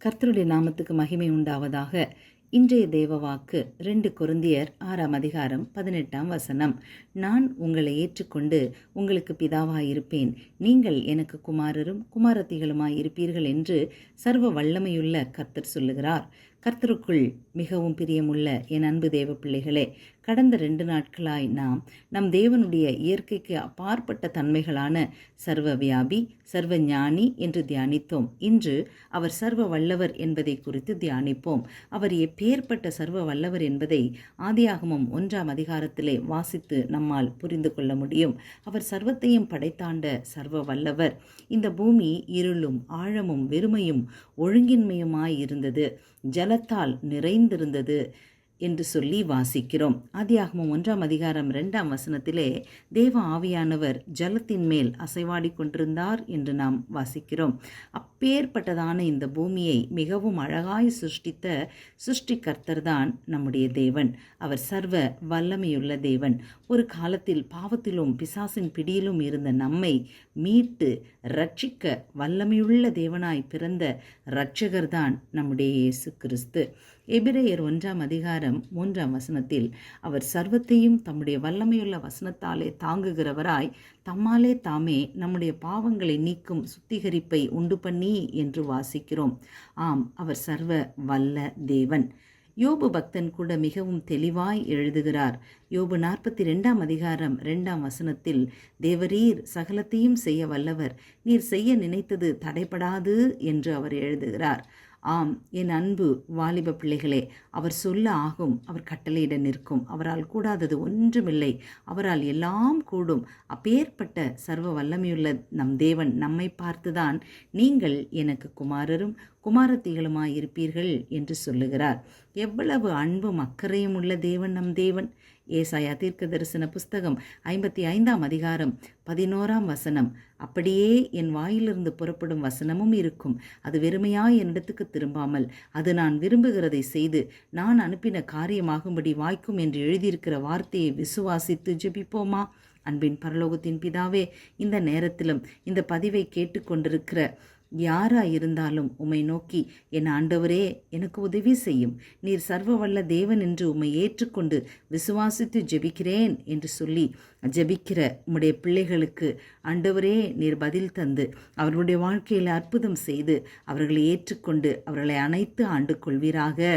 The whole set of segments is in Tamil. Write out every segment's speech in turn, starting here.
கர்த்தருடைய நாமத்துக்கு மகிமை உண்டாவதாக. இன்றைய தேவவாக்கு 2 கொரிந்தியர் 6ஆம் அதிகாரம் 18ஆம் வசனம். நான் உங்களை ஏற்றுக்கொண்டு உங்களுக்கு பிதாவாயிருப்பேன், நீங்கள் எனக்கு குமாரரும் குமாரத்திகளுமாயிருப்பீர்கள் என்று சர்வ வல்லமையுள்ள கர்த்தர் சொல்லுகிறார். கர்த்தருக்குள் மிகவும் பிரியமுள்ள என் அன்பு தேவ பிள்ளைகளே, கடந்த 2 நாட்களாய் நாம் நம் தேவனுடைய இயற்கைக்கு அப்பாற்பட்ட தன்மைகளான சர்வ வியாபி, சர்வ ஞானி என்று தியானித்தோம். இன்று அவர் சர்வ வல்லவர் என்பதை குறித்து தியானிப்போம். அவர் எப்பேற்பட்ட சர்வ வல்லவர் என்பதை ஆதியாகமம் 1ஆம் அதிகாரத்திலே வாசித்து நம்மால் புரிந்து கொள்ள முடியும். அவர் சர்வத்தையும் படைத்தாண்ட சர்வ வல்லவர். இந்த பூமி இருளும் ஆழமும் வெறுமையும் ஒழுங்கின்மையுமாயிருந்தது, ஜலத்தால் நிறைந்திருந்தது என்று சொல்லி வாசிக்கிறோம். ஆதியாகமம் 1ஆம் அதிகாரம் 2ஆம் வசனத்திலே தேவ ஆவியானவர் ஜலத்தின் மேல் அசைவாடி கொண்டிருந்தார் என்று நாம் வாசிக்கிறோம். அப்பேற்பட்டதான இந்த பூமியை மிகவும் அழகாய் சிருஷ்டித்த சிருஷ்டிகர்த்தர் தான் நம்முடைய தேவன். அவர் சர்வ வல்லமையுள்ள தேவன். ஒரு காலத்தில் பாவத்திலும் பிசாசின் பிடியிலும் இருந்த நம்மை மீட்டு ரட்சிக்க வல்லமையுள்ள தேவனாய் பிறந்த இரட்சகர்தான் நம்முடைய இயேசு கிறிஸ்து. எபிரேயர் 1ஆம் அதிகாரம் 3ஆம் வசனத்தில் அவர் சர்வத்தையும் தம்முடைய வல்லமையுள்ள வசனத்தாலே தாங்குகிறவராய் தம்மாலே தாமே நம்முடைய பாவங்களை நீக்கும் சுத்திகரிப்பை உண்டு பண்ணி என்று வாசிக்கிறோம். ஆம், அவர் சர்வ வல்ல தேவன். யோபு பக்தன் கூட மிகவும் தெளிவாய் எழுதுகிறார். யோபு 42ஆம் அதிகாரம் 2ஆம் வசனத்தில், தேவரீர் சகலத்தையும் செய்ய வல்லவர், நீர் செய்ய நினைத்தது தடைபடாது என்று அவர் எழுதுகிறார். ஆம், என் அன்பு வாலிப பிள்ளைகளே, அவர் சொல்ல ஆகும், அவர் கட்டளையிட நிற்கும், அவரால் கூடாதது ஒன்றுமில்லை, அவரால் எல்லாம் கூடும். அப்பேற்பட்ட சர்வ வல்லமையுள்ள நம் தேவன் நம்மை பார்த்துதான் நீங்கள் எனக்கு குமாரரும் குமாரத்திகளுமாயிருப்பீர்கள் என்று சொல்லுகிறார். எவ்வளவு அன்பும் அக்கறையும் உள்ள தேவன் நம் தேவன். ஏசாயா தீர்க்க தரிசன புஸ்தகம் 55ஆம் அதிகாரம் 11ஆம் வசனம், அப்படியே என் வாயிலிருந்து புறப்படும் வசனமும் இருக்கும், அது வெறுமையாய் என்னிடத்துக்கு திரும்பாமல் அது நான் விரும்புகிறதை செய்து நான் அனுப்பின காரியமாகும்படி வாய்க்கும் என்று எழுதியிருக்கிற வார்த்தையை விசுவாசித்து ஜெபிப்போமா? அன்பின் பரலோகத்தின் பிதாவே, இந்த நேரத்திலும் இந்த பதிவை கேட்டுக்கொண்டிருக்கிற யாராயிருந்தாலும் உம்மை நோக்கி, என் ஆண்டவரே எனக்கு உதவி செய்யும், நீர் சர்வ வல்ல தேவன் என்று உம்மை ஏற்றுக்கொண்டு விசுவாசித்து ஜெபிக்கிறேன் என்று சொல்லி ஜெபிக்கிற உம்முடைய பிள்ளைகளுக்கு ஆண்டவரே நீர் பதில் தந்து அவர்களுடைய வாழ்க்கையில் அற்புதம் செய்து அவர்களை ஏற்றுக்கொண்டு அவர்களை அனைத்து ஆண்டு கொள்வீராக.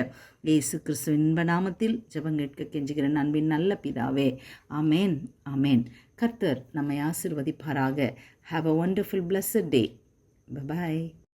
இயேசு கிறிஸ்துவின் இன்ப நாமத்தில் ஜெபம் கேட்க கெஞ்சுகிறேன் அன்பின் நல்ல பிதாவே. ஆமேன், ஆமேன். கர்த்தர் நம்மை ஆசீர்வதிப்பாராக. Have a wonderful blessed day. Bye-bye.